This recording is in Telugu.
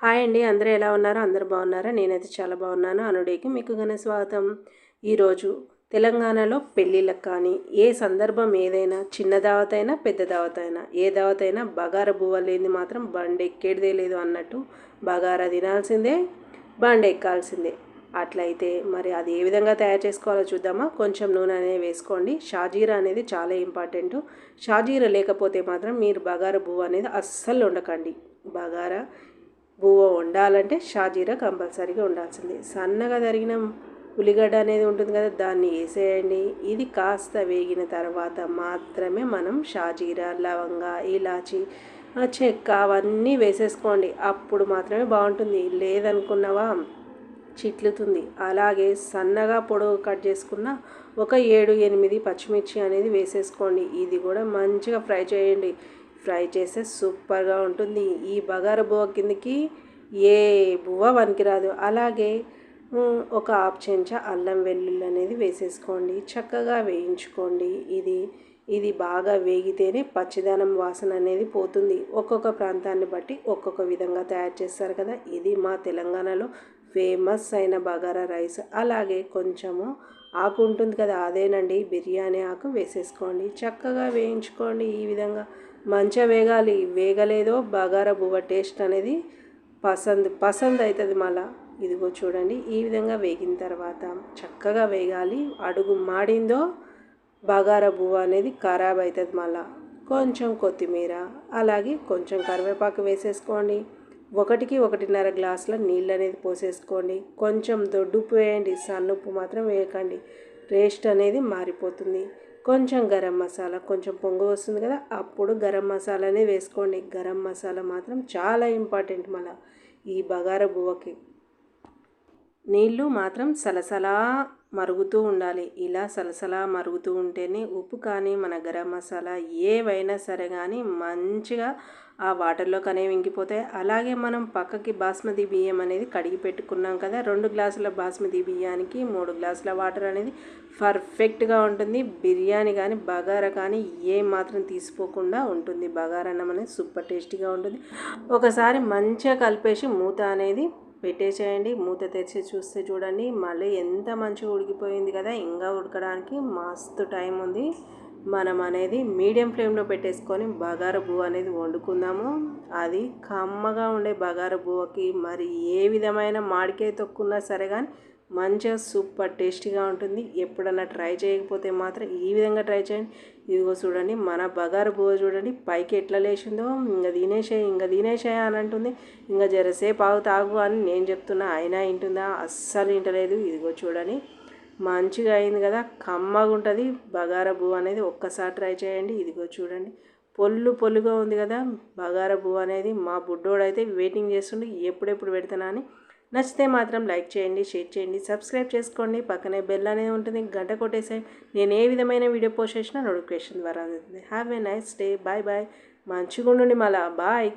హాయ్ అండి, అందరూ ఎలా ఉన్నారు? అందరూ బాగున్నారా? నేనైతే చాలా బాగున్నాను. అనుడేకి మీకు ఘన స్వాగతం. ఈరోజు తెలంగాణలో పెళ్ళిళ్ళకి కానీ ఏ సందర్భం ఏదైనా చిన్న దావతైనా పెద్ద దావతైనా ఏ దావతైనా బగారా బువ్వ లేనిది మాత్రం బండి ఎక్కేటిదే లేదు అన్నట్టు బగారా తినాల్సిందే, బండి ఎక్కాల్సిందే. అట్లయితే మరి అది ఏ విధంగా తయారు చేసుకోవాలో చూద్దామా. కొంచెం నూనె అనేది వేసుకోండి. షాజీరా అనేది చాలా ఇంపార్టెంట్. షాజీరా లేకపోతే మాత్రం మీరు బగారా బువ్వ అనేది అస్సలు వండకండి. బగారా బువ్వ వండాలంటే షాజీరా కంపల్సరీగా ఉండాల్సిందే. సన్నగా తరిగిన ఉల్లిగడ్డ అనేది ఉంటుంది కదా, దాన్ని వేసేయండి. ఇది కాస్త వేగిన తర్వాత మాత్రమే మనం షాజీరా, లవంగ, ఇలాచి, చెక్క అవన్నీ వేసేసుకోండి. అప్పుడు మాత్రమే బాగుంటుంది. లేదనుకున్నవా చిట్లుతుంది. అలాగే సన్నగా పొడవు కట్ చేసుకున్న ఒక 7-8 పచ్చిమిర్చి అనేది వేసేసుకోండి. ఇది కూడా మంచిగా ఫ్రై చేయండి. ఫ్రై చేస్తే సూపర్గా ఉంటుంది. ఈ బగారా బువ్వ కిందకి ఏ బువ్వ పనికిరాదు. అలాగే ఒక హాఫ్ చెంచా అల్లం వెల్లుల్లి అనేది వేసేసుకోండి. చక్కగా వేయించుకోండి. ఇది బాగా వేగితేనే పచ్చిదనం వాసన అనేది పోతుంది. ఒక్కొక్క ప్రాంతాన్ని బట్టి ఒక్కొక్క విధంగా తయారు చేస్తారు కదా. ఇది మా తెలంగాణలో ఫేమస్ అయిన బగారా రైస్. అలాగే కొంచెము ఆకు ఉంటుంది కదా, అదేనండి బిర్యానీ ఆకు వేసేసుకోండి. చక్కగా వేయించుకోండి. ఈ విధంగా మంచిగా వేగాలి. వేగలేదో బగారా బువ్వ టేస్ట్ అనేది పసంద్ అవుతుంది మళ్ళా. ఇదిగో చూడండి, ఈ విధంగా వేగిన తర్వాత చక్కగా వేగాలి. అడుగు మాడిందో బగారా బువ్వ అనేది ఖరాబ్ అవుతుంది. మళ్ళా కొంచెం కొత్తిమీర, అలాగే కొంచెం కరివేపాకు వేసేసుకోండి. 1-1.5 గ్లాసుల నీళ్ళు అనేది పోసేసుకోండి. కొంచెం దొడ్డుప్పు వేయండి, సన్నుప్పు మాత్రం వేయకండి. టేస్ట్ అనేది మారిపోతుంది. కొంచెం గరం మసాలా, కొంచెం పొంగు వస్తుంది కదా, అప్పుడు గరం మసాలానే వేసుకోండి. గరం మసాలా మాత్రం చాలా ఇంపార్టెంట్ మళ్ళీ ఈ బగారా బువ్వకి. నీళ్ళు మాత్రం సలసలా మరుగుతూ ఉండాలి. ఇలా సలసలా మరుగుతూ ఉంటేనే ఉప్పు కానీ మన గరం మసాలా ఏవైనా సరే కానీ మంచిగా ఆ వాటర్లోకి అనేవి ఇంకిపోతాయి. అలాగే మనం పక్కకి బాస్మతి బియ్యం అనేది కడిగి పెట్టుకున్నాం కదా, 2 గ్లాసుల బాస్మతి బియ్యానికి 3 గ్లాసుల వాటర్ అనేది పర్ఫెక్ట్గా ఉంటుంది. బిర్యానీ కానీ బగారా కానీ ఏ మాత్రం తీసిపోకుండా ఉంటుంది. బగారా అన్నం అనేది సూపర్ టేస్టీగా ఉంటుంది. ఒకసారి మంచిగా కలిపేసి మూత అనేది పెట్టేసేయండి. మూత తెరిచి చూస్తే చూడండి, మళ్ళీ ఎంత మంచిగా ఉడికిపోయింది కదా. ఇంకా ఉడకడానికి మస్తు టైం ఉంది. మనం అనేది మీడియం ఫ్లేమ్లో పెట్టేసుకొని బగారా బువ్వ అనేది వండుకుందాము. అది కమ్మగా ఉండే బగారా బువ్వకి మరి ఏ విధమైన మామిడికాయ తొక్కున్నా సరే కానీ మంచిగా సూపర్ టేస్టీగా ఉంటుంది. ఎప్పుడన్నా ట్రై చేయకపోతే మాత్రం ఈ విధంగా ట్రై చేయండి. ఇదిగో చూడండి, మన బగారా బువ్వ చూడండి పైకి ఎట్లా లేచిందో. ఇంకా తినేసేయ అని అంటుంది. ఇంకా జరసేపు తాగు అని నేను చెప్తున్నా, అయినా వింటుందా? అస్సలు వింటలేదు. ఇదిగో చూడండి, మంచిగా అయింది కదా, కమ్మగా ఉంటుంది బగారా బువ్వ అనేది. ఒక్కసారి ట్రై చేయండి. ఇదిగో చూడండి, పొల్లుగా ఉంది కదా బగారా బువ్వ అనేది. మా బుడ్డోడైతే వెయిటింగ్ చేస్తుండే ఎప్పుడెప్పుడు పెడతానా అని. నచ్చితే మాత్రం లైక్ చేయండి, షేర్ చేయండి, సబ్స్క్రైబ్ చేసుకోండి. పక్కనే బెల్ అనేది ఉంటుంది, గంట కొట్టేసేయండి. నేను ఏ విధమైన వీడియో పోస్ట్ చేసినా నోటిఫికేషన్ ద్వారా అందుతుంది. Have a nice day. Bye bye. మంచిగా ఉండండి మళ్ళా. బాయ్.